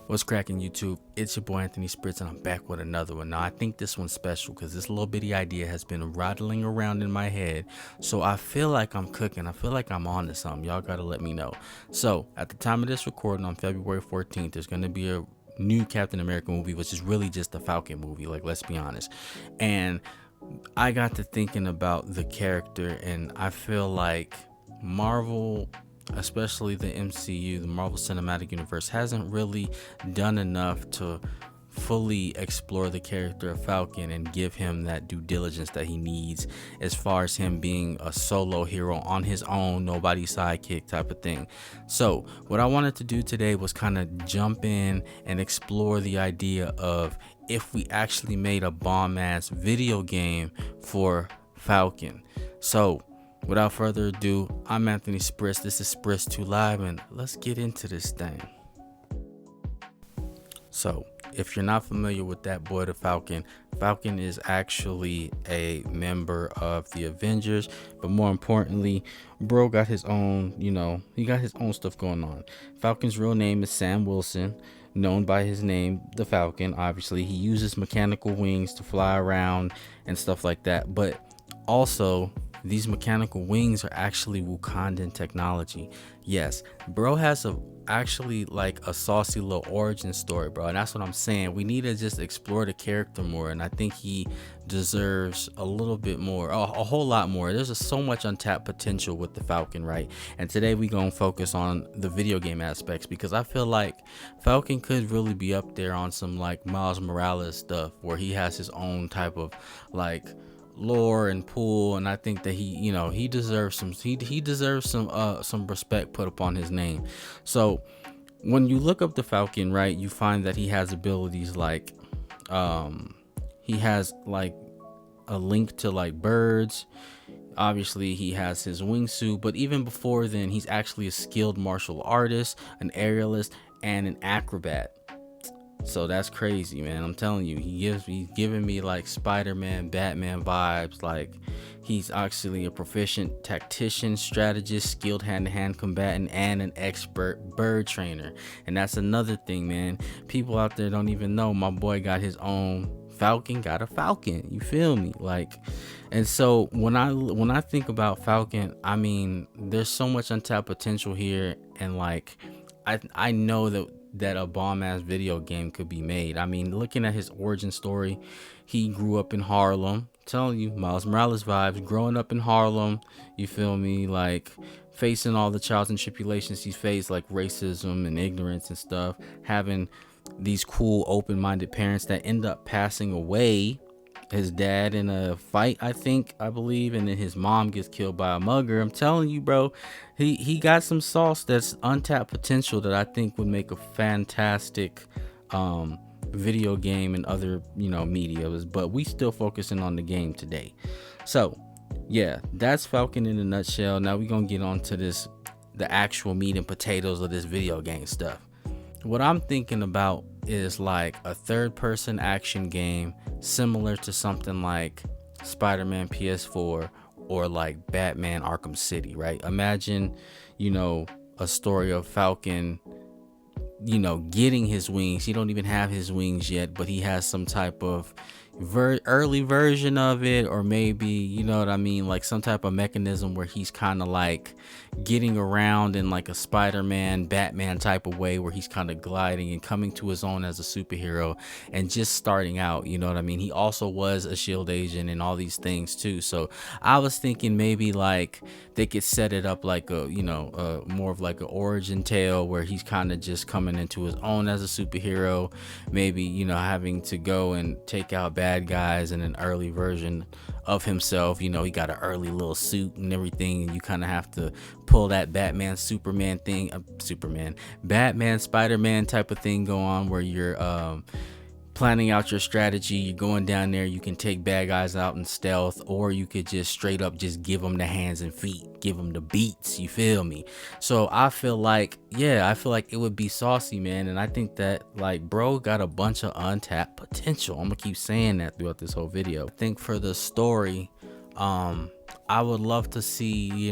What's cracking, YouTube? It's your boy Anthony Spritz, and I'm back with another one. Now, I think this one's special because this little bitty idea has been rattling around in my head. So I feel like I'm cooking. I feel like I'm on to something. Y'all gotta let me know. So at the time of this recording on February 14th, there's gonna be a new Captain America movie, which is really just a Falcon movie. Like, let's be honest. And I got to thinking about the character, and I feel like Marvel, especially the MCU, the Marvel Cinematic Universe, hasn't really done enough to fully explore the character of Falcon and give him that due diligence that he needs, as far as him being a solo hero on his own, nobody's sidekick type of thing. So what I wanted to do today was kind of jump in and explore the idea of if we actually made a bomb-ass video game for Falcon. So without further ado, I'm Anthony Spritz. This is Spritz 2 Live, and let's get into this thing. So, if you're not familiar with that boy, the Falcon, Falcon is actually a member of the Avengers, but more importantly, bro got his own, he got his own stuff going on. Falcon's real name is Sam Wilson, known by his name, the Falcon. Obviously, he uses mechanical wings to fly around and stuff like that, but also these mechanical wings are actually Wakandan technology. Yes, bro has actually like a saucy little origin story, bro, and that's what I'm saying. We need to just explore the character more, and I think he deserves a little bit more, a whole lot more. There's just so much untapped potential with the Falcon, right? And today we gonna focus on the video game aspects, because I feel like Falcon could really be up there on some like Miles Morales stuff, where he has his own type of like lore and pool, and I think that he deserves some respect put upon his name. So when you look up the Falcon, right, you find that he has abilities like he has like a link to like birds. Obviously he has his wingsuit, but even before then, he's actually a skilled martial artist, an aerialist, and an acrobat. So that's crazy, man. I'm telling you, he's giving me like Spider-Man, Batman vibes. Like, he's actually a proficient tactician, strategist, skilled hand-to-hand combatant, and an expert bird trainer. And that's another thing, man. People out there don't even know my boy got his own Falcon, got a Falcon. You feel me? Like, and so when I think about Falcon, I mean, there's so much untapped potential here, and like I know that a bomb-ass video game could be made. I mean, looking at his origin story, he grew up in Harlem. I'm telling you, Miles Morales vibes, growing up in Harlem, you feel me, like facing all the trials and tribulations he faced, like racism and ignorance and stuff, having these cool open-minded parents that end up passing away, his dad in a fight, I believe, and then his mom gets killed by a mugger. I'm telling you, bro, he got some sauce that's untapped potential that I think would make a fantastic video game and other media. But we still focusing on the game today. So yeah, that's Falcon in a nutshell. Now we're gonna get on to the actual meat and potatoes of this video game stuff. What I'm thinking about is like a third-person action game similar to something like Spider-Man PS4 or like Batman Arkham City, right? Imagine, a story of Falcon, getting his wings. He don't even have his wings yet, but he has some type of early version of it, or maybe, you know what I mean, like some type of mechanism where he's kind of like getting around in like a Spider-Man, Batman type of way, where he's kind of gliding and coming to his own as a superhero and just starting out, you know what I mean? He also was a shield agent and all these things too. So I was thinking maybe like they could set it up like a more of like an origin tale, where he's kind of just coming into his own as a superhero, maybe having to go and take out bad guys in an early version of himself. He got an early little suit and everything, and you kind of have to pull that Batman Superman thing, Batman Spider-Man type of thing go on, where you're planning out your strategy. You're going down there, you can take bad guys out in stealth, or you could just straight up just give them the hands and feet, give them the beats, you feel me? So I feel like it would be saucy, man, and I think that like bro got a bunch of untapped potential. I'm gonna keep saying that throughout this whole video. I think for the story, I would love to see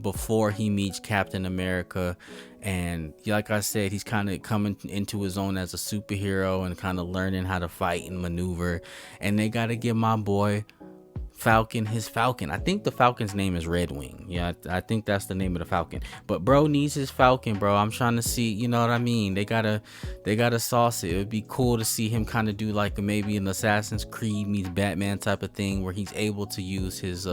before he meets Captain America. And like I said, he's kind of coming into his own as a superhero and kind of learning how to fight and maneuver. And they got to give my boy Falcon his Falcon. I think the Falcon's name is Red Wing. Yeah, I think that's the name of the Falcon. But bro needs his Falcon, bro. I'm trying to see, you know what I mean? They gotta sauce it. It would be cool to see him kind of do like maybe an Assassin's Creed meets Batman type of thing, where he's able to use his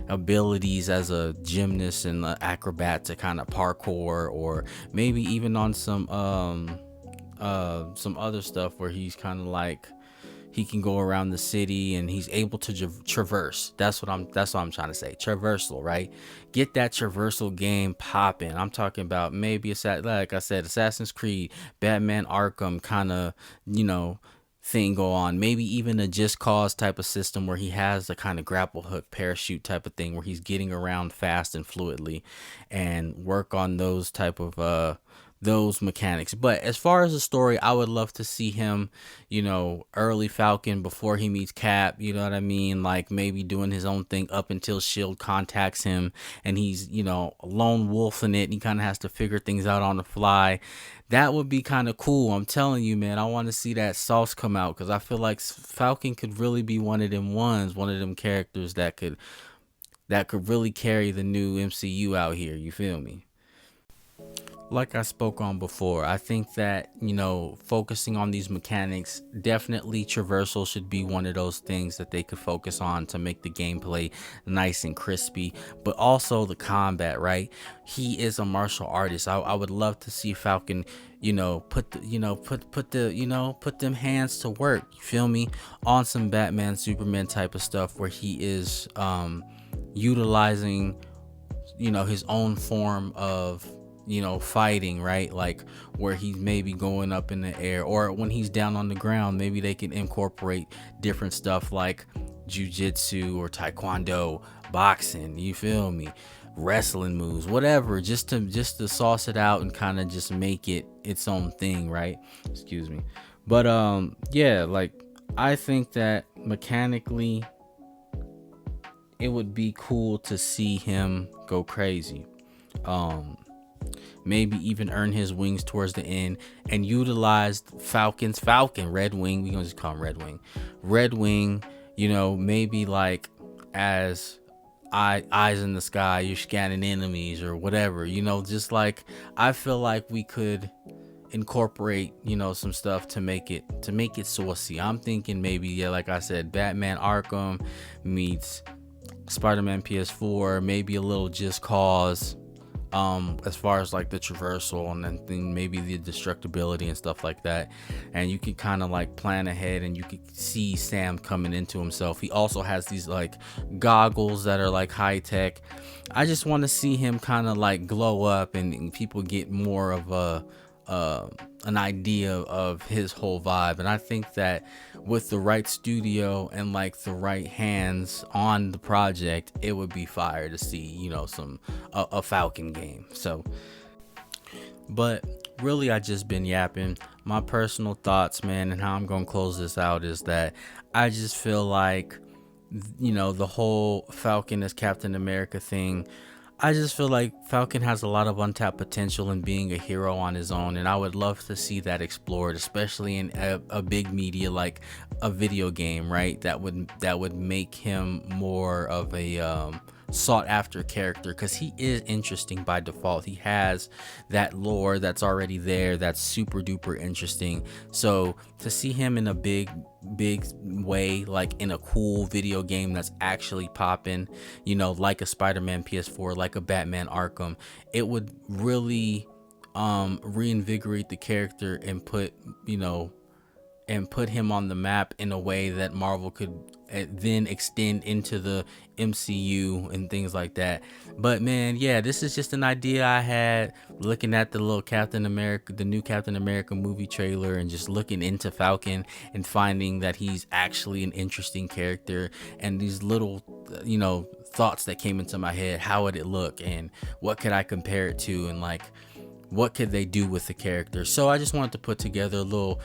abilities as a gymnast and acrobat to kind of parkour, or maybe even on some other stuff where he's kind of like he can go around the city and he's able to traverse. That's what I'm trying to say. Traversal, right? Get that traversal game popping. I'm talking about maybe like I said, Assassin's Creed, Batman Arkham kind of, thing go on. Maybe even a Just Cause type of system where he has the kind of grapple hook parachute type of thing where he's getting around fast and fluidly, and work on those type of those mechanics. But as far as the story, I would love to see him, early Falcon before he meets Cap, you know what I mean? Like maybe doing his own thing up until Shield contacts him and he's, lone wolf in it, and he kind of has to figure things out on the fly. That would be kind of cool. I'm telling you, man, I want to see that sauce come out, because I feel like Falcon could really be one of them characters that could really carry the new MCU out here. You feel me? Like I spoke on before, I think that, focusing on these mechanics, definitely traversal should be one of those things that they could focus on to make the gameplay nice and crispy, but also the combat, right? He is a martial artist. I would love to see Falcon, put them hands to work, you feel me? On some Batman, Superman type of stuff where he is utilizing, his own form of fighting, right? Like where he's maybe going up in the air, or when he's down on the ground, maybe they can incorporate different stuff like jujitsu or taekwondo, boxing, you feel me? Wrestling moves, whatever, just to sauce it out and kind of just make it its own thing, right? Excuse me. But yeah, like I think that mechanically it would be cool to see him go crazy. Maybe even earn his wings towards the end and utilize Falcon, Red Wing. We gonna just call him Red Wing. Maybe like as eyes in the sky, you're scanning enemies or whatever. Just like I feel like we could incorporate some stuff to make it saucy. I'm thinking maybe, yeah, like I said, Batman Arkham meets Spider-Man PS4, maybe a little Just Cause. As far as like the traversal and then maybe the destructibility and stuff like that, and you can kind of like plan ahead and you can see Sam coming into himself. He also has these like goggles that are like high tech. I just want to see him kind of like glow up and people get more of an idea of his whole vibe. And I think that with the right studio and like the right hands on the project, it would be fire to see a Falcon game. So, but really, I just been yapping. My personal thoughts, man, and how I'm gonna close this out is that I just feel like the whole Falcon as Captain America thing, I just feel like Falcon has a lot of untapped potential in being a hero on his own, and I would love to see that explored, especially in a big media like a video game, right? That would make him more of a sought after character, because he is interesting by default. He has that lore that's already there that's super duper interesting. So to see him in a big way, like in a cool video game that's actually popping, like a Spider-Man PS4, like a Batman Arkham, it would really reinvigorate the character and put him on the map in a way that Marvel could then extend into the MCU and things like that. But man, yeah, this is just an idea I had looking at the little the new Captain America movie trailer, and just looking into Falcon and finding that he's actually an interesting character, and these little thoughts that came into my head. How would it look, and what could I compare it to, and like what could they do with the character? So I just wanted to put together a little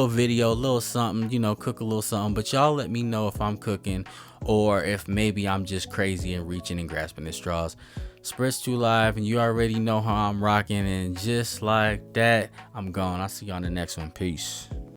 video, a little something, cook a little something. But y'all let me know if I'm cooking, or if maybe I'm just crazy and reaching and grasping at straws. Spreads 2 Live, and you already know how I'm rocking. And just like that, I'm gone. I'll see you on the next one. Peace.